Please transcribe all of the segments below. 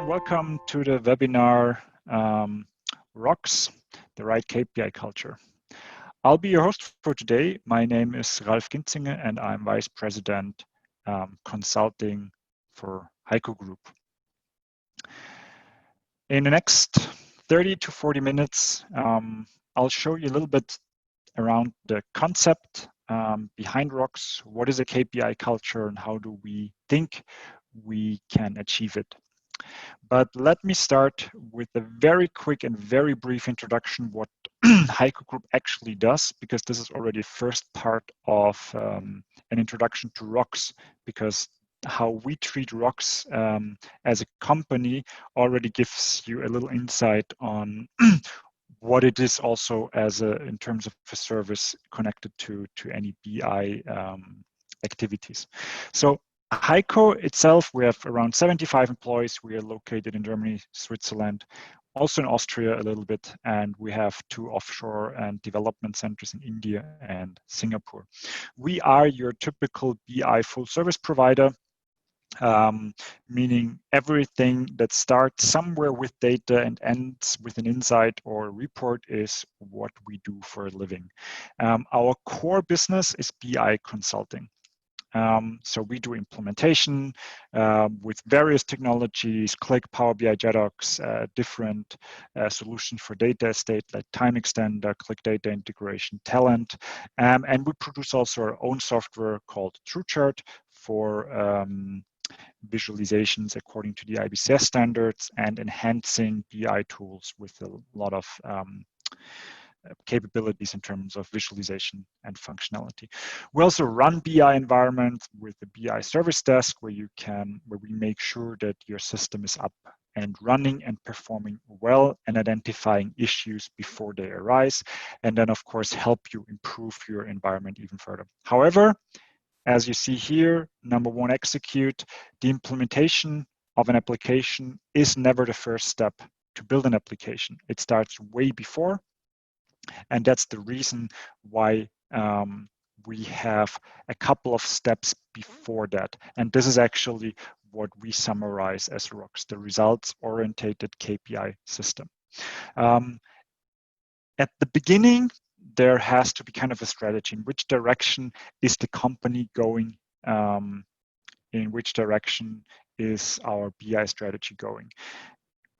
Welcome to the webinar Rocks, the Right KPI Culture. I'll be your host for today. My name is Ralf Ginzinger and I'm Vice President Consulting for HICO-Group. In the next 30 to 40 minutes, I'll show you a little bit around the concept behind Rocks, what is a KPI culture and how do we think we can achieve it. But let me start with a very quick and very brief introduction what HICO-Group actually does, because this is already first part of an introduction to Rocks, because how we treat Rocks as a company already gives you a little insight on what it is also as in terms of a service connected to any BI activities. So HICO itself, we have around 75 employees. We are located in Germany, Switzerland, also in Austria a little bit, and we have 2 offshore and development centers in India and Singapore. We are your typical BI full service provider, meaning everything that starts somewhere with data and ends with an insight or report is what we do for a living. Our core business is BI consulting. So we do implementation with various technologies, Click, Power BI, JEDOX, different solutions for data estate like Time Extender, Click Data Integration, Talent. And we produce also our own software called TrueChart for visualizations according to the IBCS standards and enhancing BI tools with a lot of capabilities in terms of visualization and functionality. We also run BI environments with the BI service desk where we make sure that your system is up and running and performing well and identifying issues before they arise, and then of course help you improve your environment even further. However, as you see here, number 1, execute. The implementation of an application is never the first step to build an application. It starts way before. And that's the reason why we have a couple of steps before that. And this is actually what we summarize as Rocks, the results-oriented KPI system. At the beginning, there has to be kind of a strategy. In which direction is the company going? In which direction is our BI strategy going?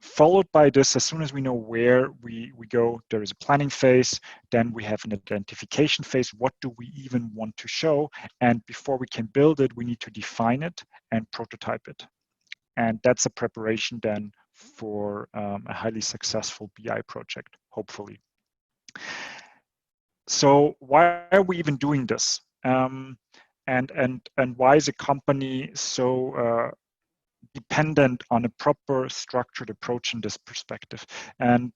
Followed by this, as soon as we know where we go, there is a planning phase, then we have an identification phase. What do we even want to show? And before we can build it, we need to define it and prototype it. And that's a preparation then for a highly successful BI project, hopefully. So why are we even doing this? And why is a company so dependent on a proper structured approach in this perspective? And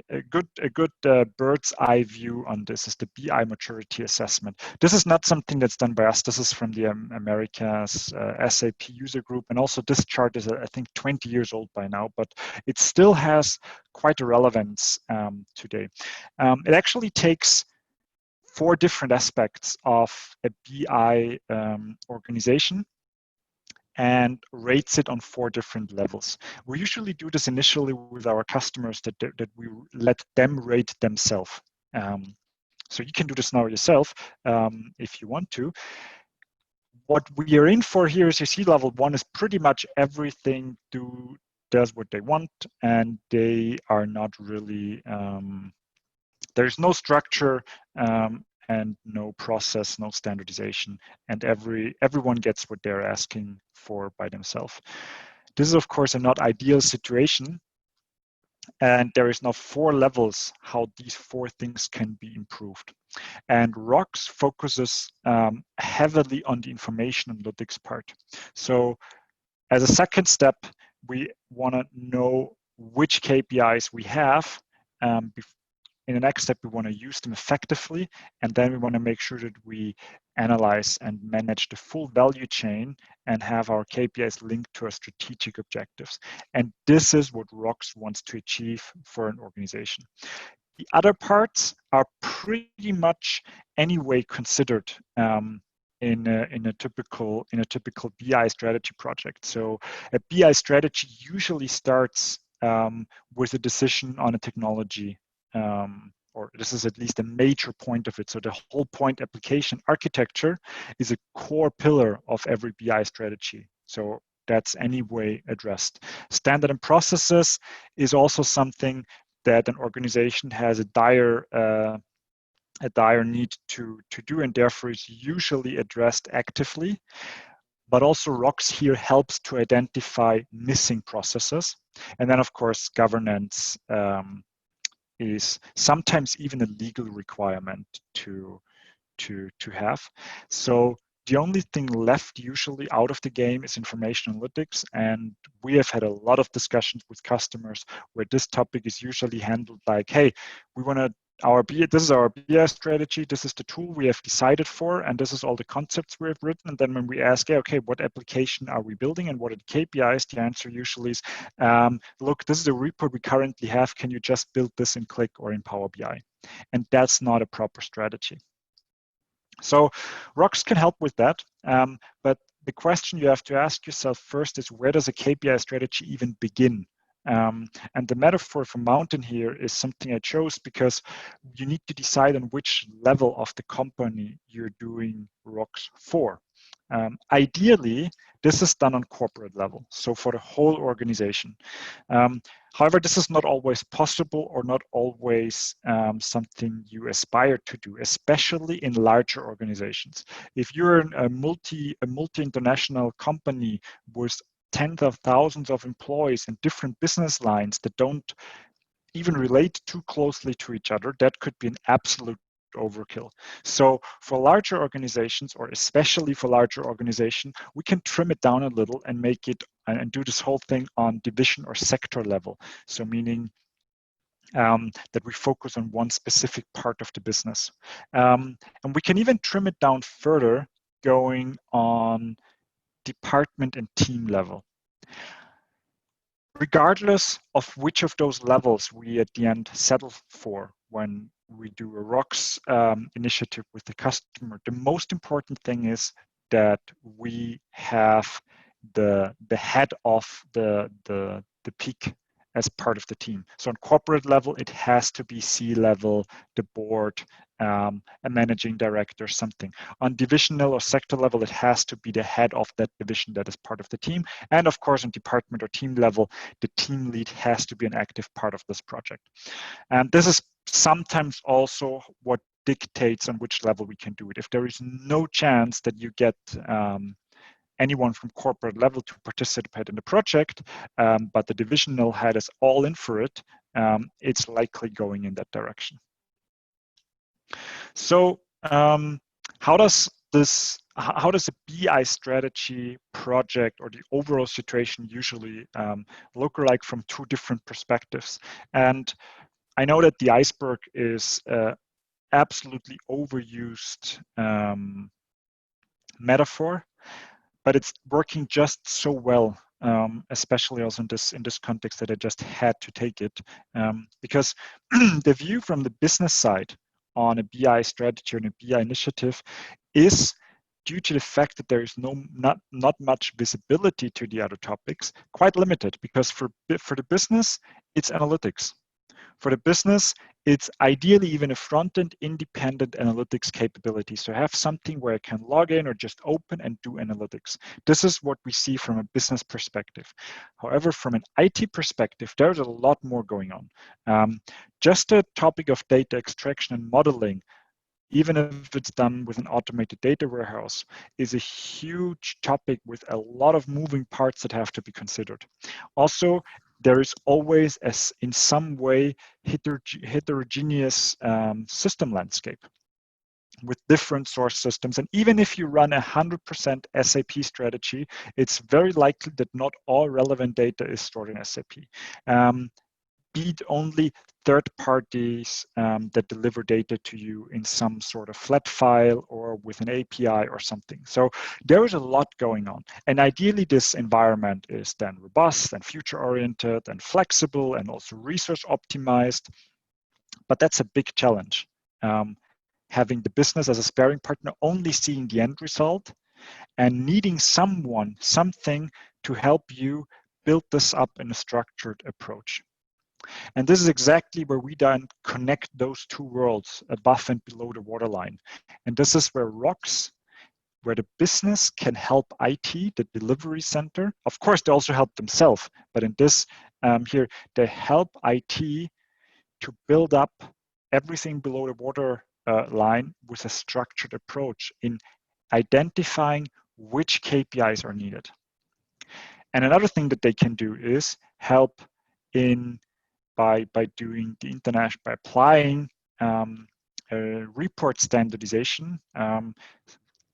a good bird's eye view on this is the BI maturity assessment. This is not something that's done by us. This is from the America's SAP user group. And also this chart is, I think, 20 years old by now, but it still has quite a relevance today. It actually takes 4 different aspects of a BI organization and rates it on 4 different levels. We usually do this initially with our customers that we let them rate themselves. So you can do this now yourself if you want to. What we are in for here is, you see, level 1 is pretty much everything does what they want, and they are not really, there's no structure and no process, no standardization, and everyone gets what they're asking for by themselves. This is, of course, a not ideal situation, and there is now 4 levels how these 4 things can be improved. And Rocks focuses heavily on the information analytics part. So as a second step, we want to know which KPIs we have. In the next step, we want to use them effectively, and then we want to make sure that we analyze and manage the full value chain and have our KPIs linked to our strategic objectives. And this is what Rocks wants to achieve for an organization. The other parts are pretty much anyway considered in a typical BI strategy project. So a BI strategy usually starts with a decision on a technology, or this is at least a major point of it. So the whole point application architecture is a core pillar of every BI strategy. So that's anyway addressed. Standard and processes is also something that an organization has a dire need to do, and therefore is usually addressed actively. But also ROCs here helps to identify missing processes. And then of course, governance is sometimes even a legal requirement to have. So the only thing left usually out of the game is information analytics. And we have had a lot of discussions with customers where this topic is usually handled like, hey, we want to, this is our BI strategy, this is the tool we have decided for, and this is all the concepts we have written. And then when we ask, hey, okay, what application are we building and what are the KPIs? The answer usually is, look, this is a report we currently have. Can you just build this in Qlik or in Power BI? And that's not a proper strategy. So ROCs can help with that, but the question you have to ask yourself first is, where does a KPI strategy even begin? And the metaphor for mountain here is something I chose because you need to decide on which level of the company you're doing ROCs for. Ideally, this is done on corporate level, so for the whole organization. However, this is not always possible or not always something you aspire to do, especially in larger organizations. If you're a multi-international company with tens of thousands of employees and different business lines that don't even relate too closely to each other, that could be an absolute overkill. So for larger organizations, or especially for larger organizations, we can trim it down a little and make it and do this whole thing on division or sector level. So meaning that we focus on one specific part of the business. And we can even trim it down further, going on department and team level. Regardless of which of those levels we at the end settle for when we do a ROCs initiative with the customer, the most important thing is that we have the head of the peak as part of the team. So on corporate level, it has to be C-level, the board, a managing director, something. On divisional or sector level, it has to be the head of that division that is part of the team. And of course, on department or team level, the team lead has to be an active part of this project. And this is sometimes also what dictates on which level we can do it. If there is no chance that you get anyone from corporate level to participate in the project, but the divisional head is all in for it, it's likely going in that direction. So how does a BI strategy project or the overall situation usually look like from two different perspectives? And I know that the iceberg is absolutely overused metaphor, but it's working just so well, especially also in this context that I just had to take it, because the view from the business side on a BI strategy or a BI initiative is, due to the fact that there is not much visibility to the other topics, quite limited, because for the business, it's analytics. For the business, it's ideally even a front-end independent analytics capability. So have something where I can log in or just open and do analytics. This is what we see from a business perspective. However, from an IT perspective, there's a lot more going on. Just the topic of data extraction and modeling, even if it's done with an automated data warehouse, is a huge topic with a lot of moving parts that have to be considered. Also, there is always, as in some way, heterogeneous system landscape with different source systems. And even if you run 100% SAP strategy, it's very likely that not all relevant data is stored in SAP. Be it only third parties that deliver data to you in some sort of flat file or with an API or something. So there is a lot going on. And ideally, this environment is then robust and future-oriented and flexible and also resource optimized. But that's a big challenge. having the business as a sparring partner, only seeing the end result, and needing someone, something to help you build this up in a structured approach. And this is exactly where we then connect those two worlds, above and below the waterline. And this is where ROCs, where the business can help IT, the delivery center. Of course, they also help themselves, but in this here, they help IT to build up everything below the water line with a structured approach in identifying which KPIs are needed. And another thing that they can do is help in by doing the international, by applying report standardization.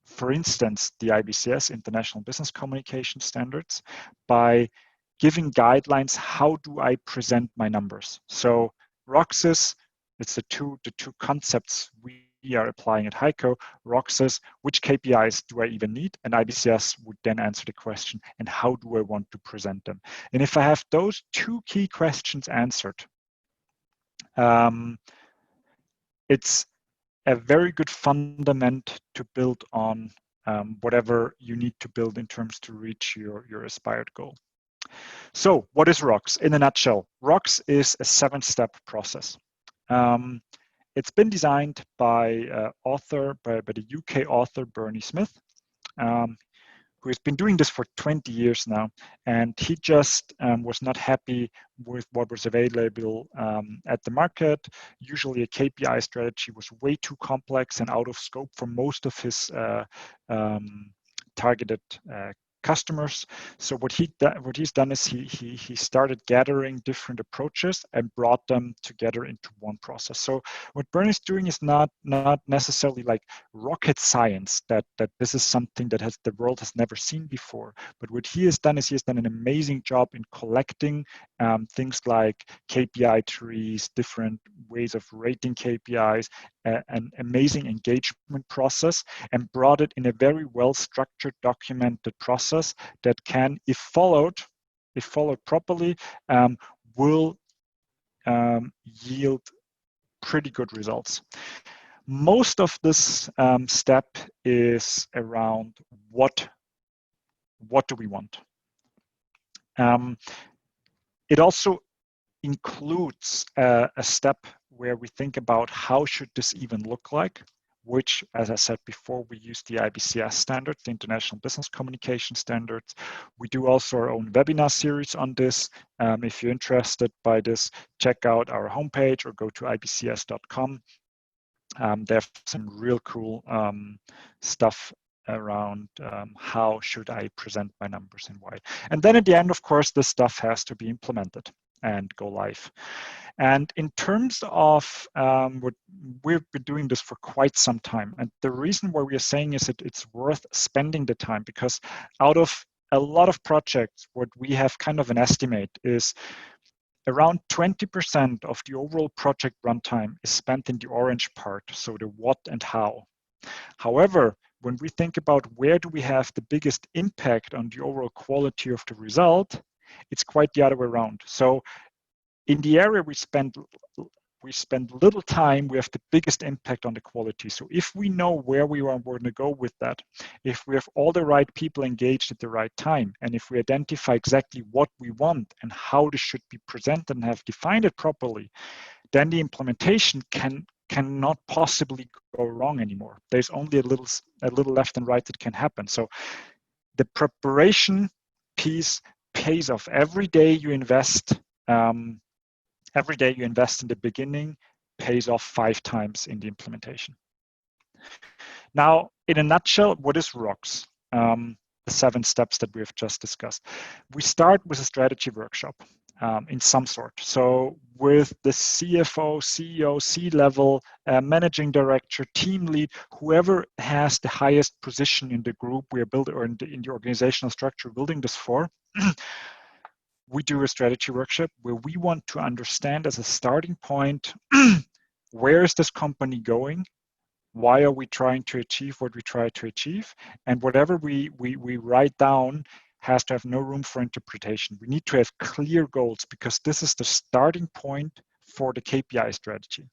For instance, the IBCS, International Business Communication Standards, by giving guidelines, how do I present my numbers? So ROCs, it's the two concepts we are applying at HICO. ROCs, which KPIs do I even need? And IBCS would then answer the question, and how do I want to present them? And if I have those two key questions answered, it's a very good fundament to build on whatever you need to build in terms to reach your aspired goal. So what is ROCs? In a nutshell, ROCs is a 7-step process. It's been designed by the UK author Bernie Smith, who has been doing this for 20 years now, and he just was not happy with what was available at the market. Usually a KPI strategy was way too complex and out of scope for most of his targeted customers. So what he's done is he started gathering different approaches and brought them together into one process. So what Bernie's doing is not necessarily like rocket science, that this is something that the world has never seen before. But what he has done is he has done an amazing job in collecting things like KPI trees, different ways of rating KPIs, an amazing engagement process, and brought it in a very well-structured, documented process that can, if followed properly, will yield pretty good results. Most of this step is around what do we want. It also includes a step where we think about how should this even look like, which, as I said before, we use the IBCS standards, the International Business Communication Standards. We do also our own webinar series on this. If you're interested by this, check out our homepage or go to ibcs.com. They have some real cool stuff around how should I present my numbers and why. And then at the end, of course, this stuff has to be implemented and go live. And in terms of what we've been doing this for quite some time, and the reason why we are saying is that it's worth spending the time, because out of a lot of projects, what we have kind of an estimate is around 20% of the overall project runtime is spent in the orange part, so the what and how. However, when we think about where do we have the biggest impact on the overall quality of the result, it's quite the other way around. So in the area we spend little time, we have the biggest impact on the quality. So if we know where we want to go with that, if we have all the right people engaged at the right time, and if we identify exactly what we want and how this should be presented and have defined it properly, then the implementation cannot possibly go wrong anymore. There's only a little left and right that can happen. So the preparation piece pays off. Every day you invest in the beginning pays off 5 times in the implementation. Now, in a nutshell, what is ROCs? The 7 steps that we have just discussed. We start with a strategy workshop in some sort. So with the CFO, CEO, C-level, managing director, team lead, whoever has the highest position in the group we are building, or in the organizational structure we're building this for, we do a strategy workshop where we want to understand as a starting point, where is this company going? Why are we trying to achieve what we try to achieve? And whatever we write down has to have no room for interpretation. We need to have clear goals, because this is the starting point for the KPI strategy.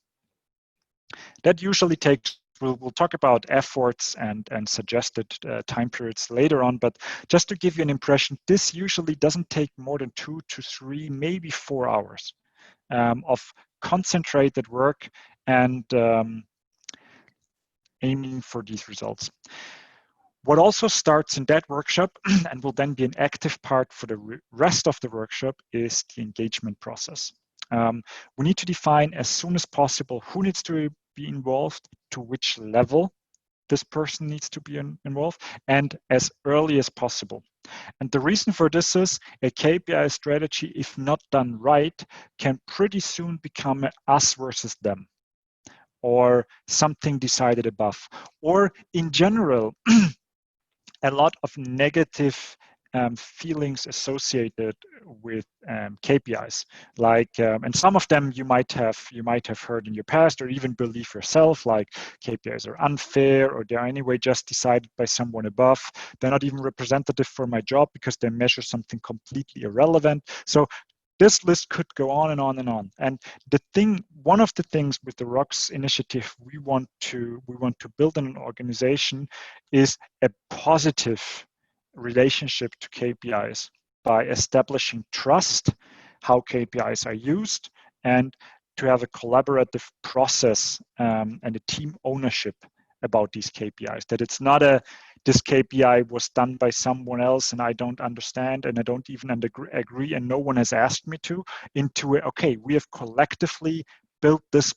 That usually takes We'll talk about efforts and suggested time periods later on, but just to give you an impression, this usually doesn't take more than 2 to 3, maybe 4 hours of concentrated work and aiming for these results. What also starts in that workshop and will then be an active part for the rest of the workshop is the engagement process. We need to define as soon as possible who needs to be involved, to which level this person needs to be involved, and as early as possible. And the reason for this is a KPI strategy, if not done right, can pretty soon become an us versus them, or something decided above, or in general, a lot of negative feelings associated with KPIs, like, and some of them you might have heard in your past, or even believe yourself, like KPIs are unfair, or they're anyway just decided by someone above. They're not even representative for my job because they measure something completely irrelevant. So this list could go on and on and on. And one of the things with the ROCKS initiative we want to build in an organization is a positive relationship to KPIs by establishing trust, how KPIs are used, and to have a collaborative process and a team ownership about these KPIs. That it's not this KPI was done by someone else and I don't understand and I don't even agree and no one has asked me to, into okay, we have collectively built this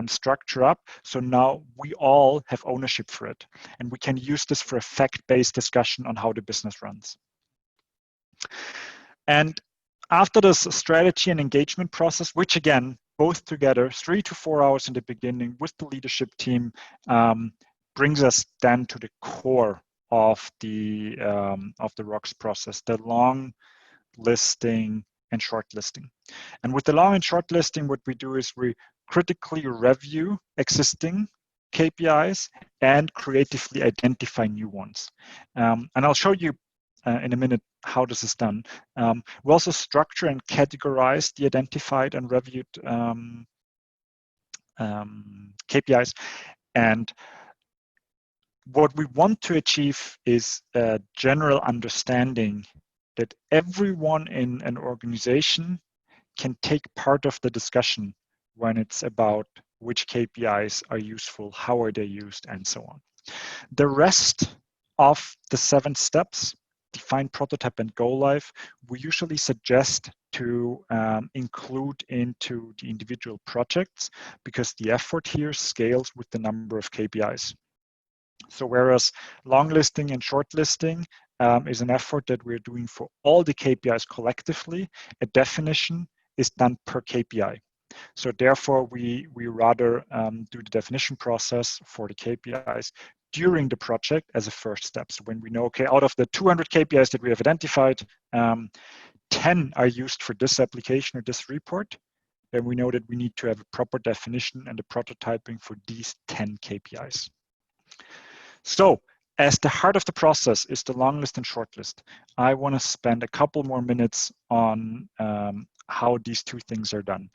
structure up, so now we all have ownership for it, and we can use this for a fact-based discussion on how the business runs. And after this strategy and engagement process, which again, both together, 3 to 4 hours in the beginning with the leadership team, brings us then to the core of the ROCKS process, the long listing and short listing. And with the long and short listing, what we do is we critically review existing KPIs and creatively identify new ones. And I'll show you in a minute how this is done. We also structure and categorize the identified and reviewed KPIs. And what we want to achieve is a general understanding that everyone in an organization can take part of the discussion when it's about which KPIs are useful, how are they used, and so on. The rest of the 7 steps, define, prototype, and go live, we usually suggest to include into the individual projects because the effort here scales with the number of KPIs. So whereas long listing and short listing is an effort that we're doing for all the KPIs collectively, a definition is done per KPI. So therefore, we rather do the definition process for the KPIs during the project as a first step. So when we know, okay, out of the 200 KPIs that we have identified, 10 are used for this application or this report, then we know that we need to have a proper definition and a prototyping for these 10 KPIs. So as the heart of the process is the long list and short list, I want to spend a couple more minutes on how these two things are done.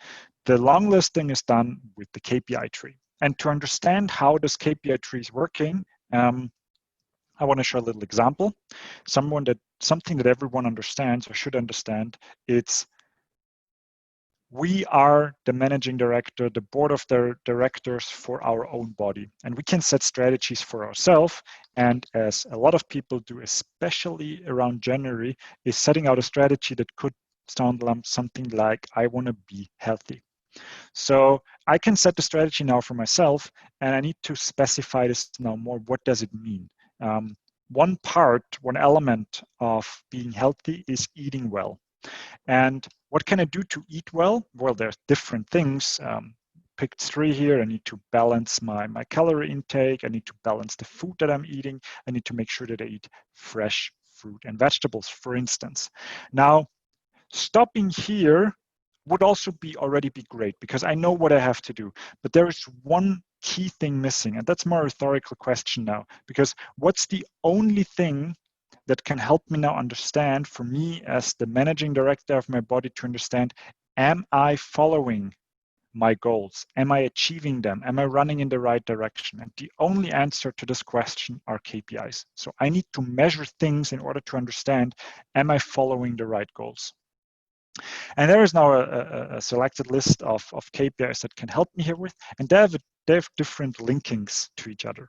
The long listing is done with the KPI tree. And to understand how this KPI tree is working, I want to show a little example. Something that everyone understands or should understand. It's we are the managing director, the board of the directors for our own body. And we can set strategies for ourselves. And as a lot of people do, especially around January, is setting out a strategy that could sound something like, I want to be healthy. So I can set the strategy now for myself, and I need to specify this now more. What does it mean? One element of being healthy is eating well. And what can I do to eat well? Well, there's different things. Picked 3 here. I need to balance my calorie intake. I need to balance the food that I'm eating. I need to make sure that I eat fresh fruit and vegetables, for instance. Now, stopping here would also already be great because I know what I have to do. But there is one key thing missing, and that's more a rhetorical question now, because what's the only thing that can help me now understand, for me as the managing director of my body, to understand, am I following my goals? Am I achieving them? Am I running in the right direction? And the only answer to this question are KPIs. So I need to measure things in order to understand, am I following the right goals? And there is now a selected list of KPIs that can help me here with, and they have different linkings to each other.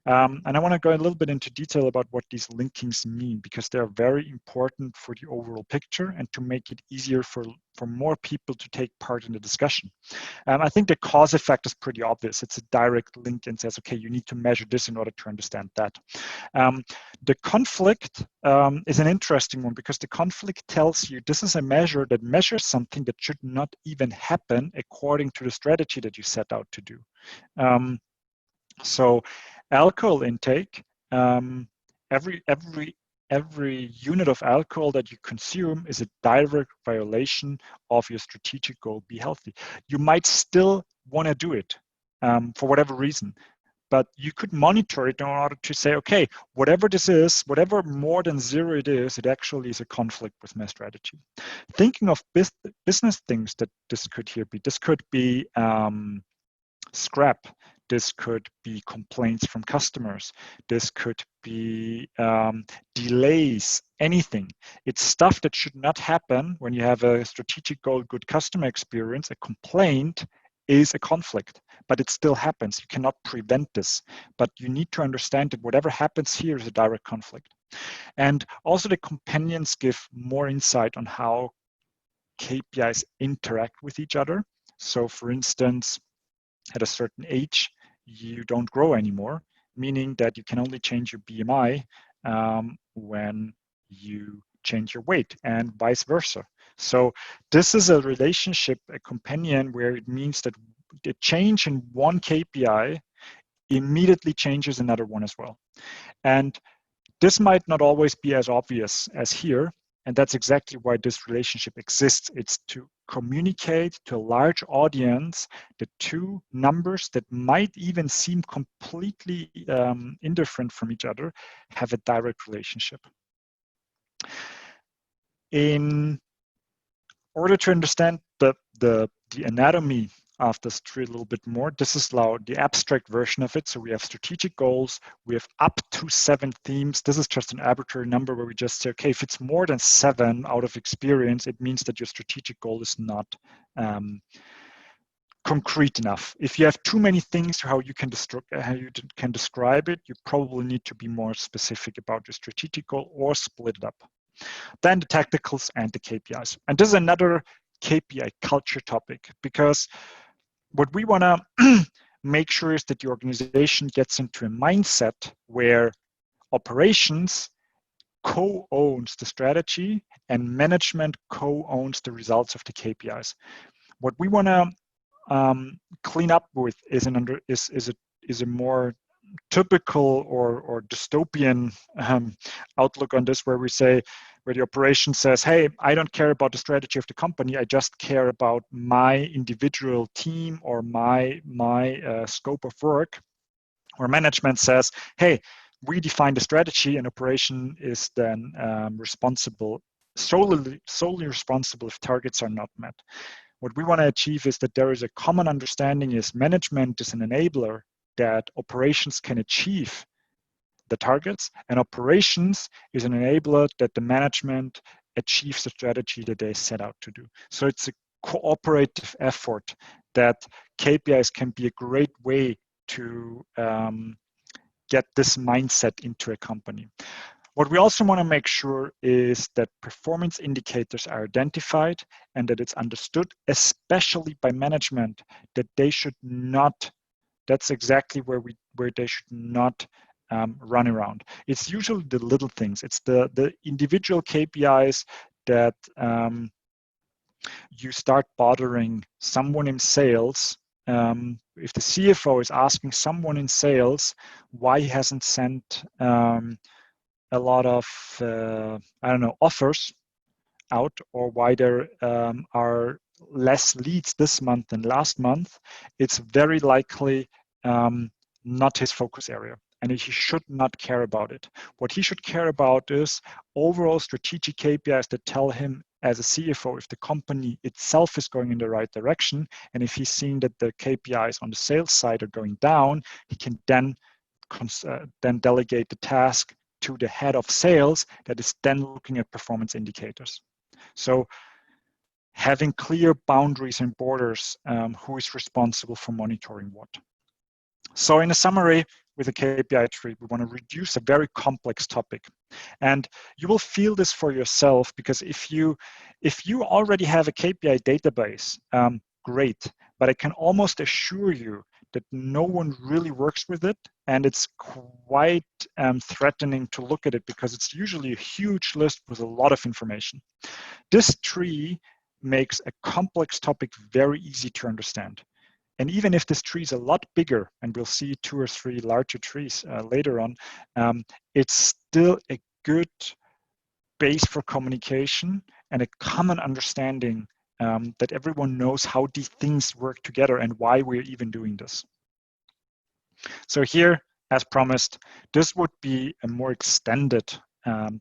And I want to go a little bit into detail about what these linkings mean, because they're very important for the overall picture and to make it easier for more people to take part in the discussion. I think the cause effect is pretty obvious. It's a direct link and says, okay, you need to measure this in order to understand that. The conflict is an interesting one, because the conflict tells you this is a measure that measures something that should not even happen according to the strategy that you set out to do. So alcohol intake, every unit of alcohol that you consume is a direct violation of your strategic goal, be healthy. You might still want to do it for whatever reason, but you could monitor it in order to say, okay, whatever this is, whatever more than zero it is, it actually is a conflict with my strategy. Thinking of business things that this could be scrap. This could be complaints from customers. This could be delays, anything. It's stuff that should not happen when you have a strategic goal, good customer experience. A complaint is a conflict, but it still happens. You cannot prevent this, but you need to understand that whatever happens here is a direct conflict. And also the companions give more insight on how KPIs interact with each other. So for instance, at a certain age, you don't grow anymore, meaning that you can only change your BMI when you change your weight, and vice versa. So this is a relationship, a companion, where it means that the change in one KPI immediately changes another one as well. And this might not always be as obvious as here, and that's exactly why this relationship exists. It's to communicate to a large audience the two numbers that might even seem completely indifferent from each other have a direct relationship. In order to understand the anatomy of this tree a little bit more, this is now the abstract version of it. So we have strategic goals, we have up to 7 themes. This is just an arbitrary number where we just say, okay, if it's more than 7 out of experience, it means that your strategic goal is not concrete enough. If you have too many things how you can describe it, you probably need to be more specific about your strategic goal or split it up. Then the technicals and the KPIs. And this is another KPI culture topic, because what we want to make sure is that the organization gets into a mindset where operations co-owns the strategy and management co-owns the results of the KPIs. What we want to clean up with is a more typical or dystopian outlook on this, where the operation says, hey, I don't care about the strategy of the company, I just care about my individual team or my scope of work. Or management says, hey, we define the strategy, and operation is then solely responsible if targets are not met. What we want to achieve is that there is a common understanding is management is an enabler that operations can achieve the targets, and operations is an enabler that the management achieves the strategy that they set out to do. So it's a cooperative effort that KPIs can be a great way to get this mindset into a company. What we also want to make sure is that performance indicators are identified and that it's understood, especially by management, that they should not, that's exactly where they should not run around. It's usually the little things. It's the individual KPIs that you start bothering someone in sales. If the CFO is asking someone in sales why he hasn't sent a lot of, offers out, or why there are less leads this month than last month, it's very likely not his focus area. And he should not care about it. What he should care about is overall strategic KPIs that tell him as a CFO, if the company itself is going in the right direction, and if he's seeing that the KPIs on the sales side are going down, he can then delegate the task to the head of sales that is then looking at performance indicators. So having clear boundaries and borders, who is responsible for monitoring what. So in a summary, with a KPI tree, we want to reduce a very complex topic. And you will feel this for yourself, because if you already have a KPI database, great, but I can almost assure you that no one really works with it, and it's quite threatening to look at it, because it's usually a huge list with a lot of information. This tree makes a complex topic very easy to understand. And even if this tree is a lot bigger, and we'll see 2 or 3 larger trees later on, it's still a good base for communication and a common understanding that everyone knows how these things work together and why we're even doing this. So here, as promised, this would be a more extended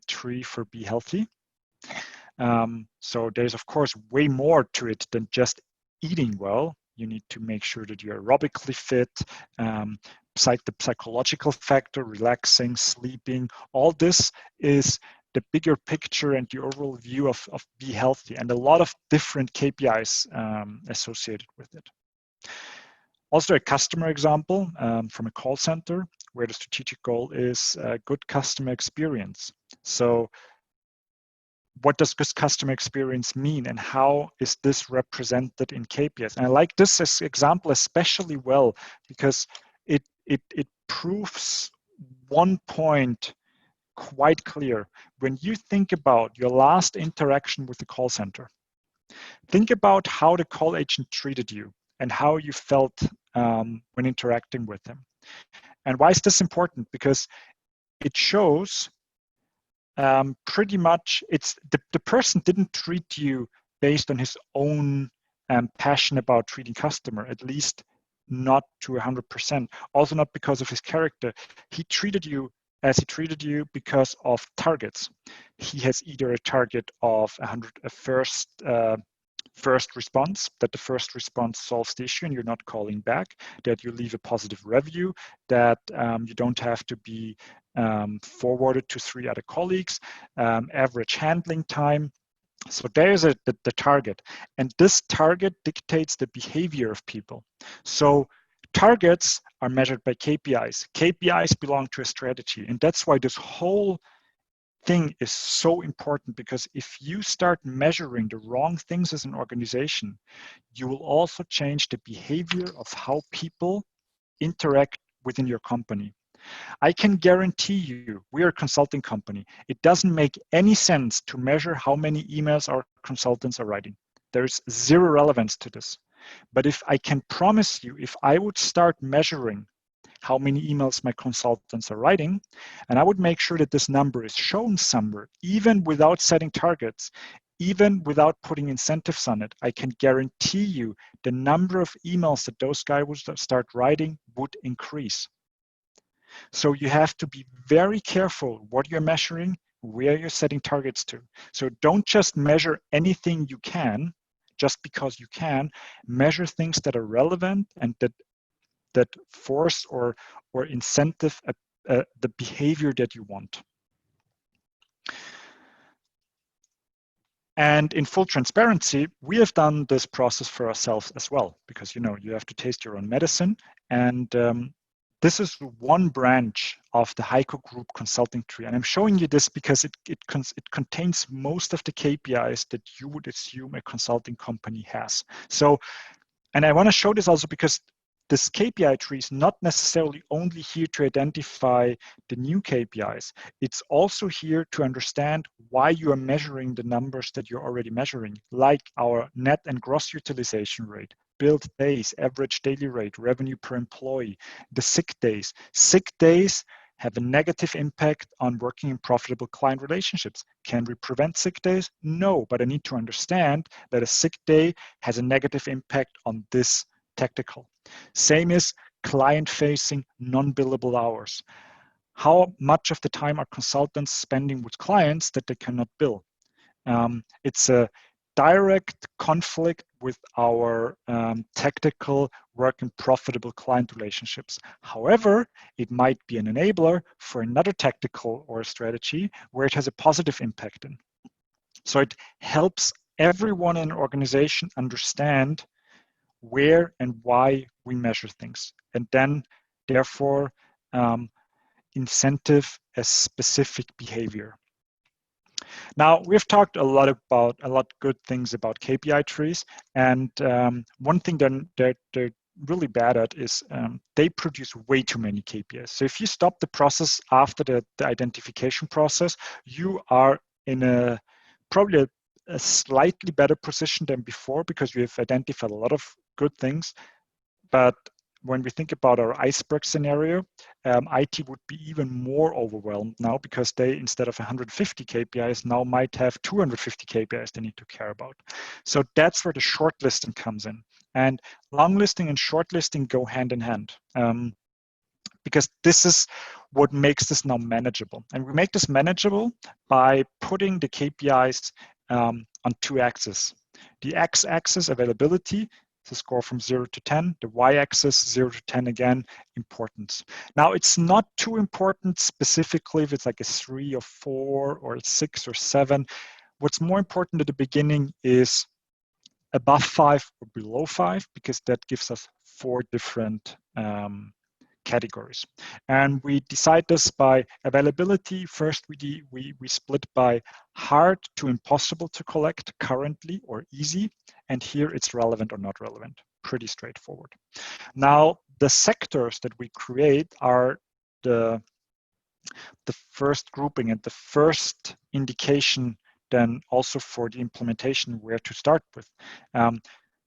tree for Be Healthy. So there's, of course, way more to it than just eating well. You need to make sure that you're aerobically fit, the psychological factor, relaxing, sleeping. All this is the bigger picture and the overall view of Be Healthy, and a lot of different KPIs associated with it. Also a customer example from a call center, where the strategic goal is good customer experience. So what does this customer experience mean, and how is this represented in KPIs? And I like this as example especially well, because it proves one point quite clear. When you think about your last interaction with the call center, think about how the call agent treated you and how you felt when interacting with him. And why is this important? Because it shows pretty much it's the person didn't treat you based on his own passion about treating customer, at least not to 100%. Also not because of his character. He treated you as he treated you because of targets. He has either a target of a first response, that the first response solves the issue and you're not calling back, that you leave a positive review, that you don't have to be forwarded to 3 other colleagues, average handling time. So there's the target, and this target dictates the behavior of people. So targets are measured by KPIs. KPIs belong to a strategy, and that's why this whole thing is so important, because if you start measuring the wrong things as an organization, you will also change the behavior of how people interact within your company. I can guarantee you, we are a consulting company. It doesn't make any sense to measure how many emails our consultants are writing. There's zero relevance to this. But if I can promise you, if I would start measuring how many emails my consultants are writing, and I would make sure that this number is shown somewhere, even without setting targets, even without putting incentives on it, I can guarantee you the number of emails that those guys would start writing would increase. So you have to be very careful what you're measuring, where you're setting targets to. So don't just measure anything you can, just because you can. Measure things that are relevant and that force or incentive the behavior that you want. And in full transparency, we have done this process for ourselves as well, because you have to taste your own medicine. And this is one branch of the HICO-Group consulting tree. And I'm showing you this because it contains most of the KPIs that you would assume a consulting company has. So, and I want to show this also because this KPI tree is not necessarily only here to identify the new KPIs. It's also here to understand why you are measuring the numbers that you're already measuring, like our net and gross utilization rate, billed days, average daily rate, revenue per employee, the sick days. Sick days have a negative impact on working in profitable client relationships. Can we prevent sick days? No, but I need to understand that a sick day has a negative impact on this tactical. Same is client-facing non-billable hours. How much of the time are consultants spending with clients that they cannot bill? It's a direct conflict with our tactical work and profitable client relationships. However, it might be an enabler for another tactical or strategy where it has a positive impact in. So it helps everyone in an organization understand where and why we measure things, and then therefore incentive a specific behavior. Now, we've talked a lot good things about KPI trees, and one thing that they're really bad at is they produce way too many KPIs. So if you stop the process after the identification process, you are in probably a slightly better position than before because we have identified a lot of good things. But when we think about our iceberg scenario, IT would be even more overwhelmed now because they, instead of 150 KPIs, now might have 250 KPIs they need to care about. So that's where the shortlisting comes in. And long listing and shortlisting go hand in hand. Because this is what makes this now manageable. And we make this manageable by putting the KPIs on two axes. The x-axis, availability, the score from 0 to 10, the y-axis, 0 to 10 again, importance. Now, it's not too important specifically if it's like a 3 or 4 or 6 or 7. What's more important at the beginning is above 5 or below 5, because that gives us 4 different categories. And we decide this by availability. First, we split by hard to impossible to collect, currently or easy. And here it's relevant or not relevant. Pretty straightforward. Now, the sectors that we create are the first grouping and the first indication then also for the implementation where to start with.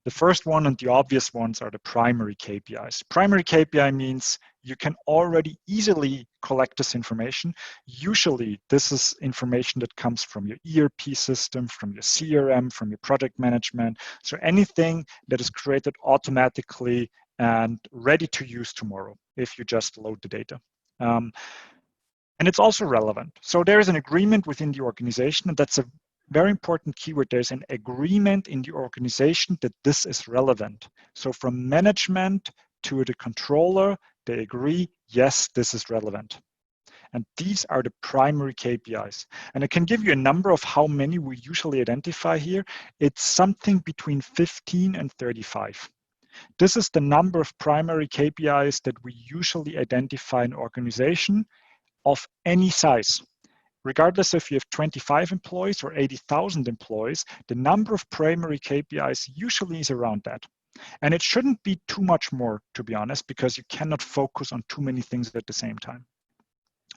The first one and the obvious ones are the primary KPIs. Primary KPI means you can already easily collect this information. Usually, this is information that comes from your ERP system, from your CRM, from your project management. So anything that is created automatically and ready to use tomorrow if you just load the data. And it's also relevant. So there is an agreement within the organization, and that's a very important keyword. There's an agreement in the organization that this is relevant. So from management to the controller, they agree, yes, this is relevant. And these are the primary KPIs. And I can give you a number of how many we usually identify here. It's something between 15 and 35. This is the number of primary KPIs that we usually identify in an organization of any size. Regardless if you have 25 employees or 80,000 employees, the number of primary KPIs usually is around that. And it shouldn't be too much more, to be honest, because you cannot focus on too many things at the same time.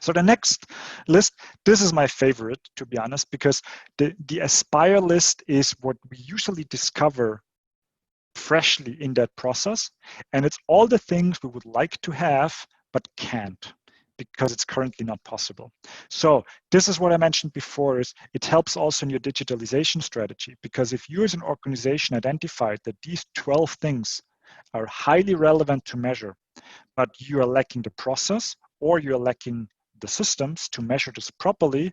So the next list, this is my favorite, to be honest, because the Aspire list is what we usually discover freshly in that process. And it's all the things we would like to have, but can't, because it's currently not possible. So this is what I mentioned before, is it helps also in your digitalization strategy, because if you as an organization identified that these 12 things are highly relevant to measure, but you are lacking the process or you're lacking the systems to measure this properly,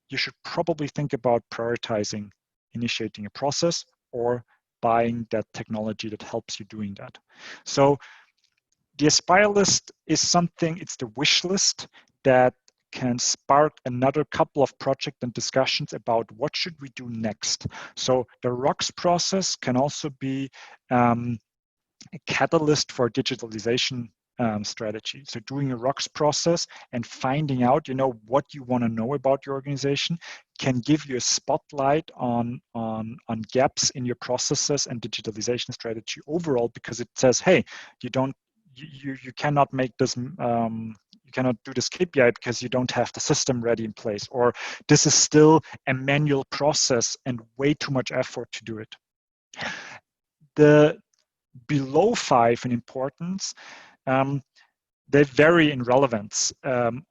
you should probably think about prioritizing, initiating a process, or buying that technology that helps you doing that. So the Aspire list is something, it's the wish list that can spark another couple of projects and discussions about what should we do next. So the ROCS process can also be a catalyst for digitalization strategy. So doing a ROCS process and finding out, what you want to know about your organization can give you a spotlight on gaps in your processes and digitalization strategy overall, because it says, hey, you cannot make this, you cannot do this KPI because you don't have the system ready in place, or this is still a manual process and way too much effort to do it. The below 5 in importance, they vary in relevance,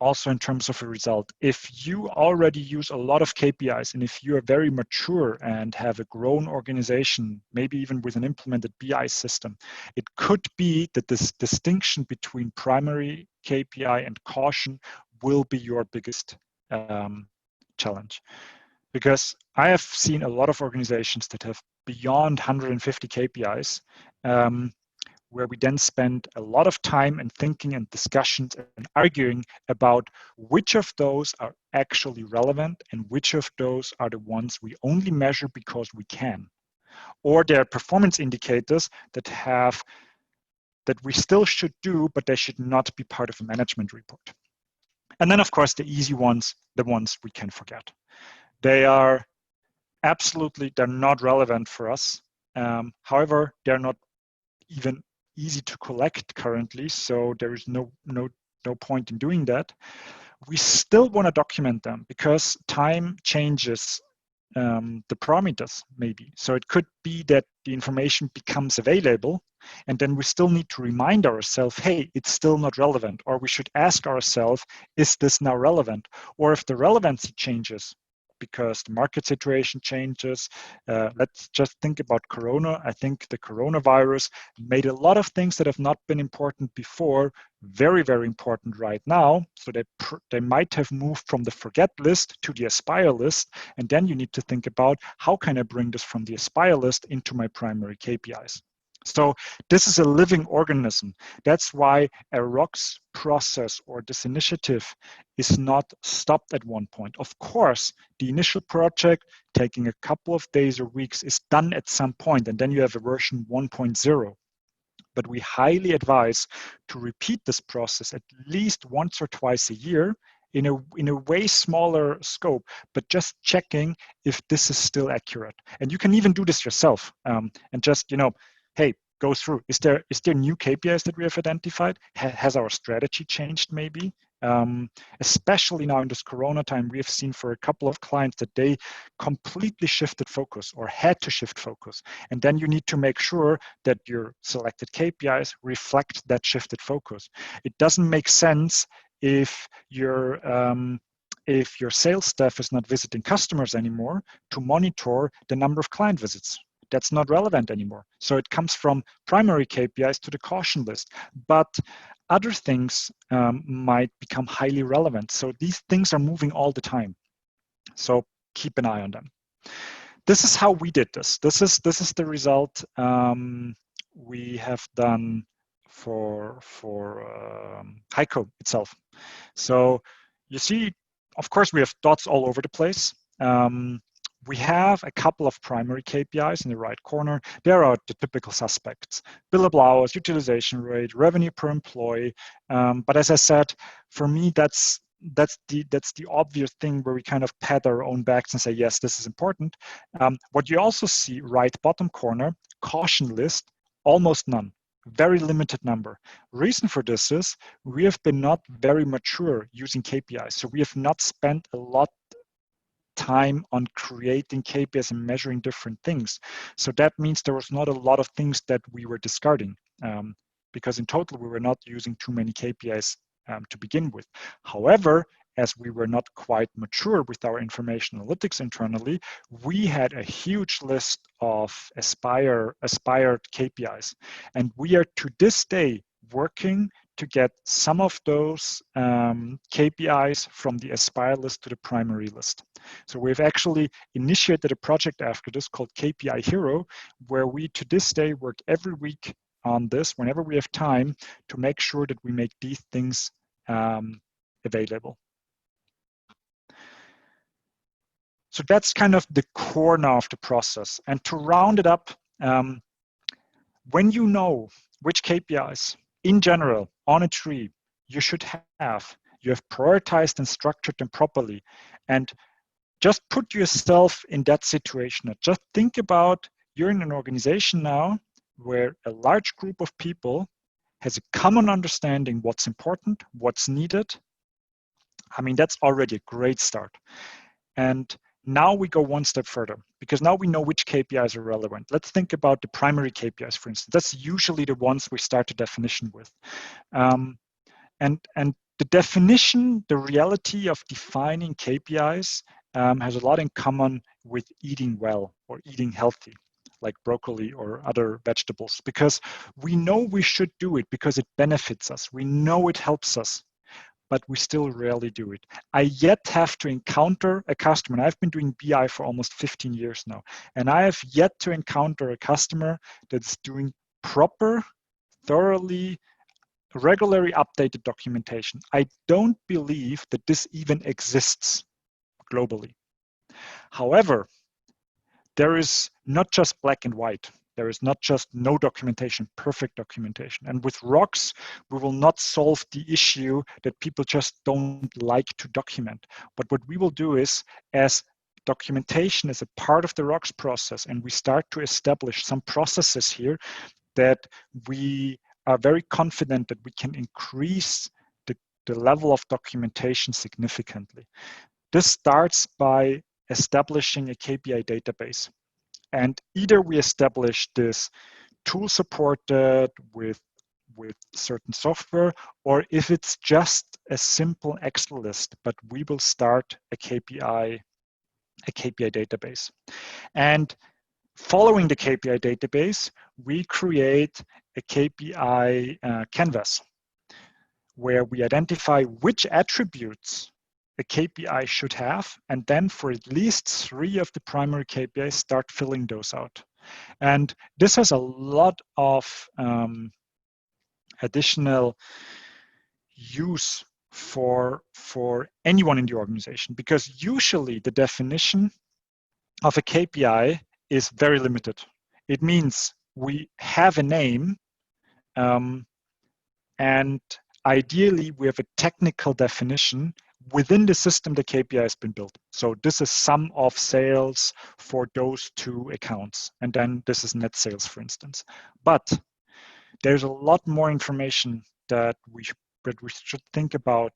also in terms of a result. If you already use a lot of KPIs, and if you are very mature and have a grown organization, maybe even with an implemented BI system, it could be that this distinction between primary KPI and caution will be your biggest challenge. Because I have seen a lot of organizations that have beyond 150 KPIs, where we then spend a lot of time and thinking and discussions and arguing about which of those are actually relevant and which of those are the ones we only measure because we can. Or there are performance indicators that we still should do, but they should not be part of a management report. And then, of course, the easy ones, the ones we can forget. They are they're not relevant for us. However, they're not even easy to collect currently, so there is no point in doing that. We still want to document them because time changes the parameters, maybe. So it could be that the information becomes available, and then we still need to remind ourselves, hey, it's still not relevant. Or we should ask ourselves, is this now relevant? Or if the relevancy changes, because the market situation changes. Let's just think about Corona. I think the coronavirus made a lot of things that have not been important before very, very important right now. So they might have moved from the forget list to the aspire list. And then you need to think about, how can I bring this from the aspire list into my primary KPIs? So this is a living organism. That's why a ROX process or this initiative is not stopped at one point. Of course, the initial project taking a couple of days or weeks is done at some point, and then you have a version 1.0. But we highly advise to repeat this process at least once or twice a year in a way smaller scope, but just checking if this is still accurate. And you can even do this yourself and just, hey, go through. Is there new KPIs that we have identified? Has our strategy changed maybe? Especially now in this Corona time, we have seen for a couple of clients that they completely shifted focus or had to shift focus. And then you need to make sure that your selected KPIs reflect that shifted focus. It doesn't make sense if your sales staff is not visiting customers anymore to monitor the number of client visits. That's not relevant anymore. So it comes from primary KPIs to the caution list. But other things might become highly relevant. So these things are moving all the time. So keep an eye on them. This is how we did this. This is the result we have done for HICO itself. So you see, of course, we have dots all over the place. We have a couple of primary KPIs in the right corner. There are the typical suspects: billable hours, utilization rate, revenue per employee. But as I said, for me, that's the obvious thing where we kind of pat our own backs and say, yes, this is important. What you also see right bottom corner, caution list, almost none. Very limited number. Reason for this is we have been not very mature using KPIs. So we have not spent a lot time on creating KPIs and measuring different things. So that means there was not a lot of things that we were discarding because in total we were not using too many KPIs to begin with. However, as we were not quite mature with our information analytics internally, we had a huge list of aspired KPIs. And we are to this day working to get some of those KPIs from the aspire list to the primary list. So we've actually initiated a project after this called Kpi Hero, where we to this day work every week on this whenever we have time to make sure that we make these things available. So that's kind of the core now of the process. And to round it up, when you know which KPIs in general on a tree you should have, you have prioritized and structured them properly, and just put yourself in that situation. Just think about you're in an organization now where a large group of people has a common understanding what's important, what's needed. I mean, that's already a great start. And now we go one step further because now we know which KPIs are relevant. Let's think about the primary KPIs, for instance. That's usually the ones we start a definition with. And the definition, the reality of defining KPIs has a lot in common with eating well or eating healthy, like broccoli or other vegetables, because we know we should do it because it benefits us. We know it helps us. but we still rarely do it. I yet have to encounter a customer, and I've been doing BI for almost 15 years now, and I have yet to encounter a customer that's doing proper, thoroughly, regularly updated documentation. I don't believe that this even exists globally. However, there is not just black and white. There is not just no documentation, perfect documentation. And with rocks, we will not solve the issue that people just don't like to document. But what we will do is, as documentation is a part of the rocks process, and we start to establish some processes here that we are very confident that we can increase the level of documentation significantly. This starts by establishing a KPI database. And either we establish this tool supported with certain software, or if it's just a simple Excel list, but we will start a KPI database. And following the KPI database, we create a KPI canvas where we identify which attributes a KPI should have, and then for at least 3 of the primary KPIs, start filling those out. And this has a lot of additional use for anyone in the organization, because usually the definition of a KPI is very limited. It means we have a name, and ideally we have a technical definition within the system the KPI has been built. So this is sum of sales for those 2 accounts. And then this is net sales, for instance. But there's a lot more information that we should think about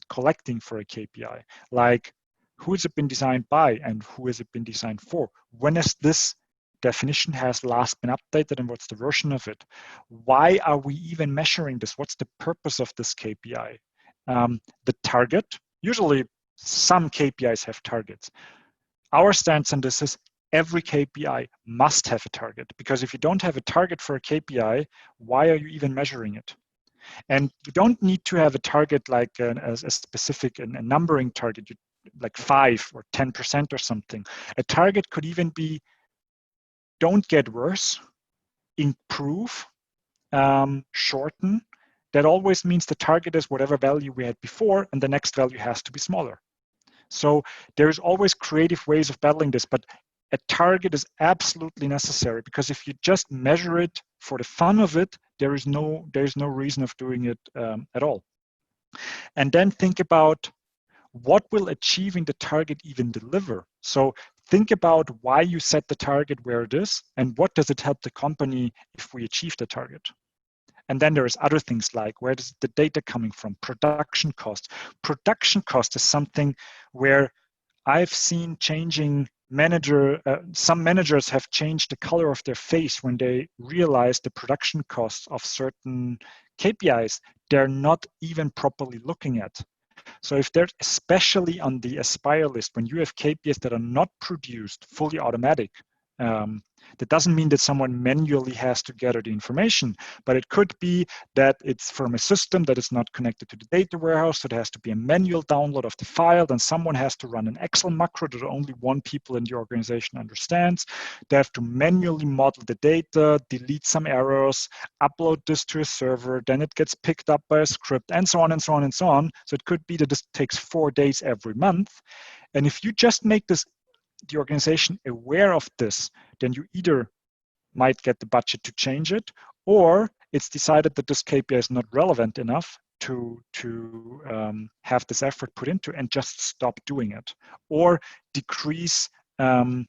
collecting for a KPI, like who has it been designed by and who has it been designed for? When has this definition has last been updated and what's the version of it? Why are we even measuring this? What's the purpose of this KPI? The target, usually some KPIs have targets. Our stance on this is every KPI must have a target, because if you don't have a target for a KPI, why are you even measuring it? And you don't need to have a target like a specific a numbering target, like 5 or 10% or something. A target could even be don't get worse, improve, shorten. That always means the target is whatever value we had before, and the next value has to be smaller. So there's always creative ways of battling this, but a target is absolutely necessary, because if you just measure it for the fun of it, there is no reason of doing it at all. And then think about what will achieving the target even deliver. So think about why you set the target where it is, and what does it help the company if we achieve the target. And then there's other things like, where is the data coming from? Production cost. Production cost is something where I've seen changing some managers have changed the color of their face when they realize the production costs of certain KPIs they're not even properly looking at. So if they're especially on the Aspire list, when you have KPIs that are not produced fully automatic, that doesn't mean that someone manually has to gather the information, but it could be that it's from a system that is not connected to the data warehouse, so there has to be a manual download of the file, then someone has to run an Excel macro that only 1 person in the organization understands. They have to manually model the data, delete some errors, upload this to a server, then it gets picked up by a script, and so on and so on and so on. So it could be that this takes 4 days every month. And if you just make the organization aware of this, then you either might get the budget to change it, or it's decided that this KPI is not relevant enough to have this effort put into, and just stop doing it, or decrease the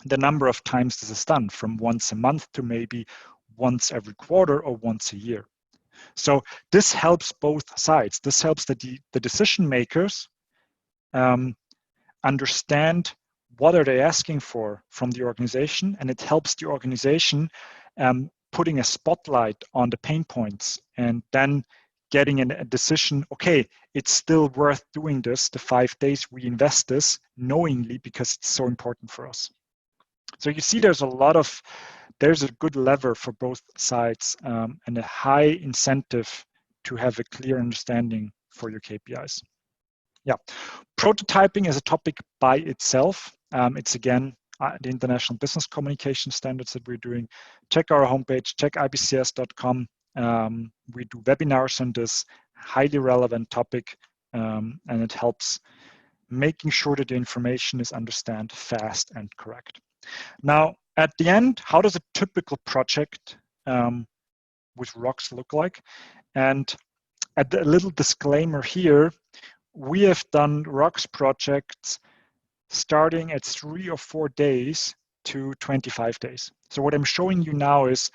number of times this is done from once a month to maybe once every quarter or once a year. So this helps both sides. This helps the decision makers understand what are they asking for from the organization, and it helps the organization putting a spotlight on the pain points, and then getting a decision, okay, it's still worth doing this, the 5 days we invest this knowingly, because it's so important for us. So you see there's a good lever for both sides, and a high incentive to have a clear understanding for your KPIs. Yeah, prototyping is a topic by itself. It's again the international business communication standards that we're doing. Check our homepage, check ibcs.com. We do webinars on this highly relevant topic, and it helps making sure that the information is understood fast and correct. Now, at the end, how does a typical project with ROCs look like? And a little disclaimer here, we have done ROCs projects starting at 3 or 4 days to 25 days. So what I'm showing you now is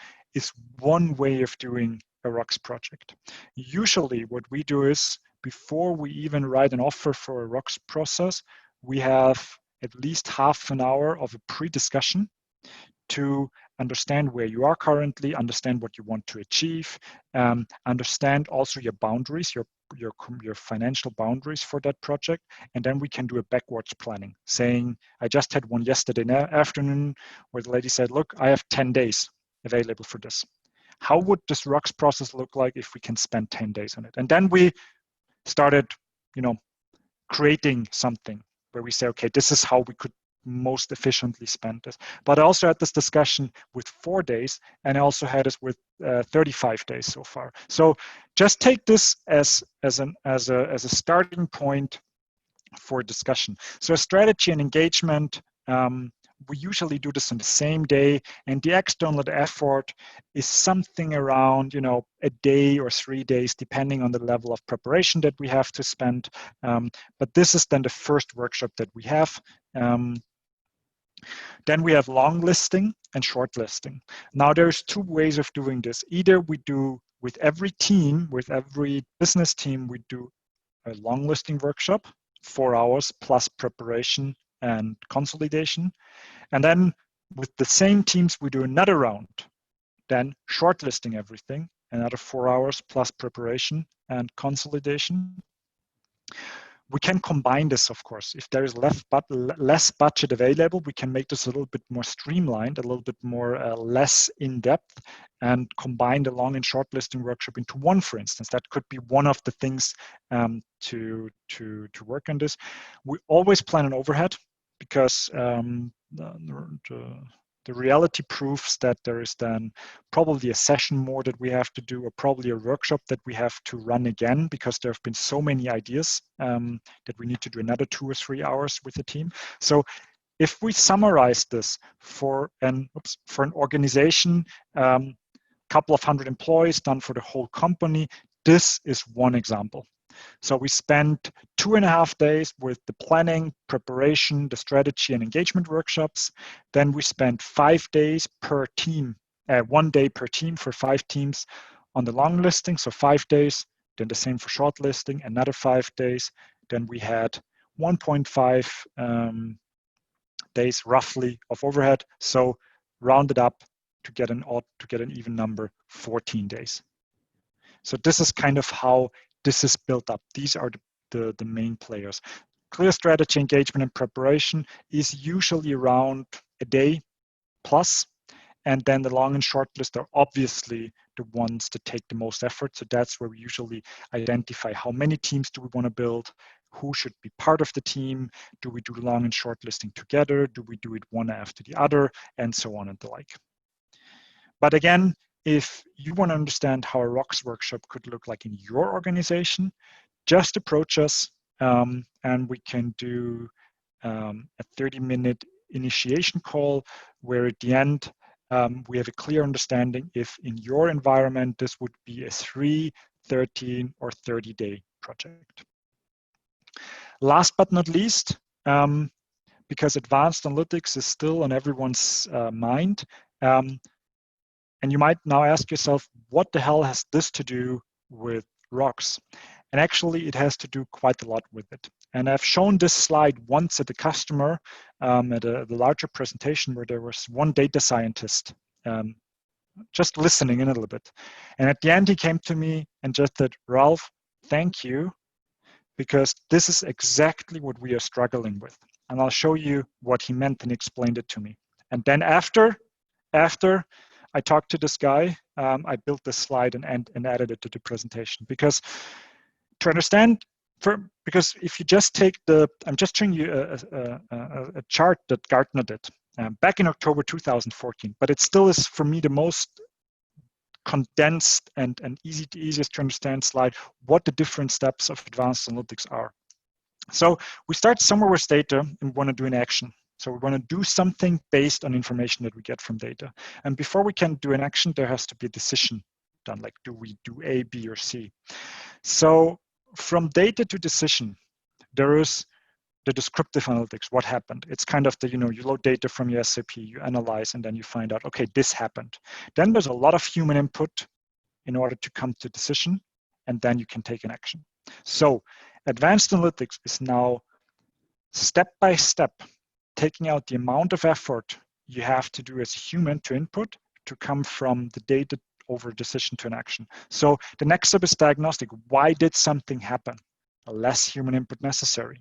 one way of doing a ROCs project. Usually what we do is, before we even write an offer for a ROCs process, we have at least half an hour of a pre-discussion to understand where you are currently, understand what you want to achieve, understand also your boundaries, your financial boundaries for that project, and then we can do a backwards planning, saying, I just had one yesterday afternoon where the lady said, look, I have 10 days available for this. How would this ROCs process look like if we can spend 10 days on it? And then we started, creating something where we say, okay, this is how we could most efficiently spend this. But I also had this discussion with 4 days, and I also had this with 35 days so far. So just take this as a starting point for discussion. So strategy and engagement, we usually do this on the same day, and the external effort is something around, a day or 3 days, depending on the level of preparation that we have to spend. But this is then the first workshop that we have. Then we have long listing and short listing. Now there's 2 ways of doing this. Either we do with every team, with every business team, we do a long listing workshop, 4 hours plus preparation and consolidation. And then with the same teams, we do another round, then shortlisting everything, another 4 hours plus preparation and consolidation. We can combine this, of course. If there is less budget available, we can make this a little bit more streamlined, a little bit more less in-depth, and combine the long and short listing workshop into one, for instance. That could be one of the things to work on this. We always plan an overhead, because the reality proves that there is then probably a session more that we have to do, or probably a workshop that we have to run again, because there have been so many ideas that we need to do another 2 or 3 hours with the team. So if we summarize this for an organization, couple of hundred employees, done for the whole company, this is one example. So we spent 2.5 days with the planning, preparation, the strategy and engagement workshops. Then we spent 5 days per team, 1 day per team for 5 teams on the long listing, so 5 days. Then the same for short listing, another 5 days. Then we had 1.5 days roughly of overhead. So rounded up to get an even number, 14 days. So this is kind of how this is built up. These are the main players. Clear strategy, engagement, and preparation is usually around a day plus. And then the long and short list are obviously the ones that take the most effort. So that's where we usually identify how many teams do we want to build, who should be part of the team, do we do long and short listing together, do we do it one after the other, and so on and the like. But again, if you want to understand how a ROCs workshop could look like in your organization, just approach us, and we can do a 30-minute initiation call, where at the end we have a clear understanding if in your environment this would be a 3, 13, or 30-day project. Last but not least, because advanced analytics is still on everyone's mind, and you might now ask yourself, what the hell has this to do with ROCs? And actually, it has to do quite a lot with it. And I've shown this slide once at a customer at the larger presentation, where there was one data scientist just listening in a little bit. And at the end, he came to me and just said, Ralph, thank you, because this is exactly what we are struggling with. And I'll show you what he meant and explained it to me. And then after I talked to this guy, I built this slide and added it to the presentation, because to understand, because if you just take I'm just showing you a chart that Gartner did back in October 2014, but it still is for me the most condensed and easiest to understand slide what the different steps of advanced analytics are. So we start somewhere with data and we want to do an action. So we want to do something based on information that we get from data. And before we can do an action, there has to be a decision done, like do we do A, B, or C? So from data to decision, there is the descriptive analytics, what happened. It's kind of the, you load data from your SAP, you analyze, and then you find out, okay, this happened. Then there's a lot of human input in order to come to decision, and then you can take an action. So advanced analytics is now step by step taking out the amount of effort you have to do as a human to input to come from the data over decision to an action. So the next step is diagnostic. Why did something happen? Less human input necessary.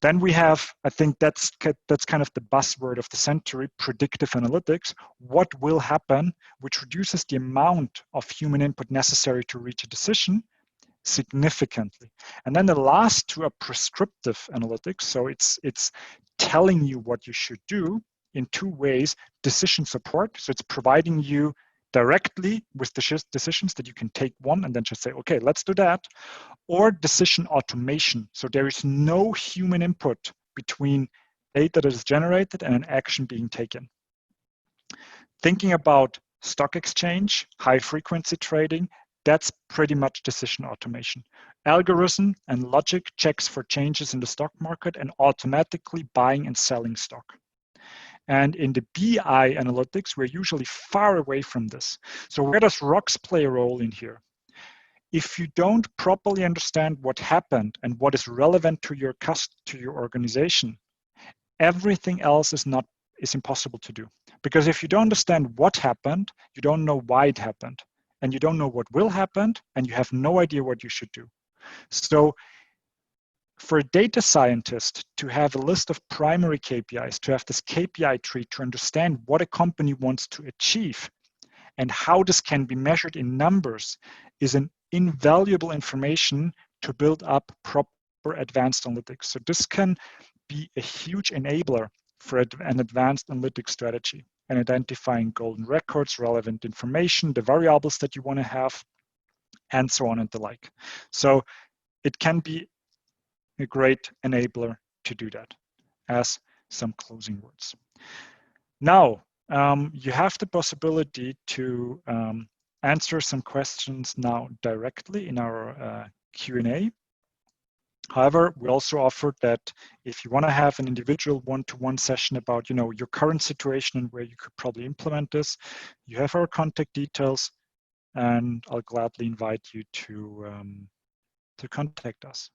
Then we have, I think that's kind of the buzzword of the century, predictive analytics. What will happen, which reduces the amount of human input necessary to reach a decision significantly. And then the last two are prescriptive analytics. So it's telling you what you should do in two ways: decision support. So it's providing you directly with the decisions that you can take one and then just say, okay, let's do that. Or decision automation. So there is no human input between data that is generated and an action being taken. Thinking about stock exchange, high frequency trading, that's pretty much decision automation. Algorithm and logic checks for changes in the stock market and automatically buying and selling stock. And in the BI analytics, we're usually far away from this. So where does ROX play a role in here? If you don't properly understand what happened and what is relevant to your organization, everything else is impossible to do. Because if you don't understand what happened, you don't know why it happened, and you don't know what will happen, and you have no idea what you should do. So for a data scientist to have a list of primary KPIs, to have this KPI tree to understand what a company wants to achieve and how this can be measured in numbers is an invaluable information to build up proper advanced analytics. So this can be a huge enabler for an advanced analytics strategy and identifying golden records, relevant information, the variables that you want to have, and so on and the like. So it can be a great enabler to do that, as some closing words. Now, you have the possibility to answer some questions now directly in our Q&A. However, we also offered that if you want to have an individual one-to-one session about, your current situation and where you could probably implement this, you have our contact details, and I'll gladly invite you to contact us.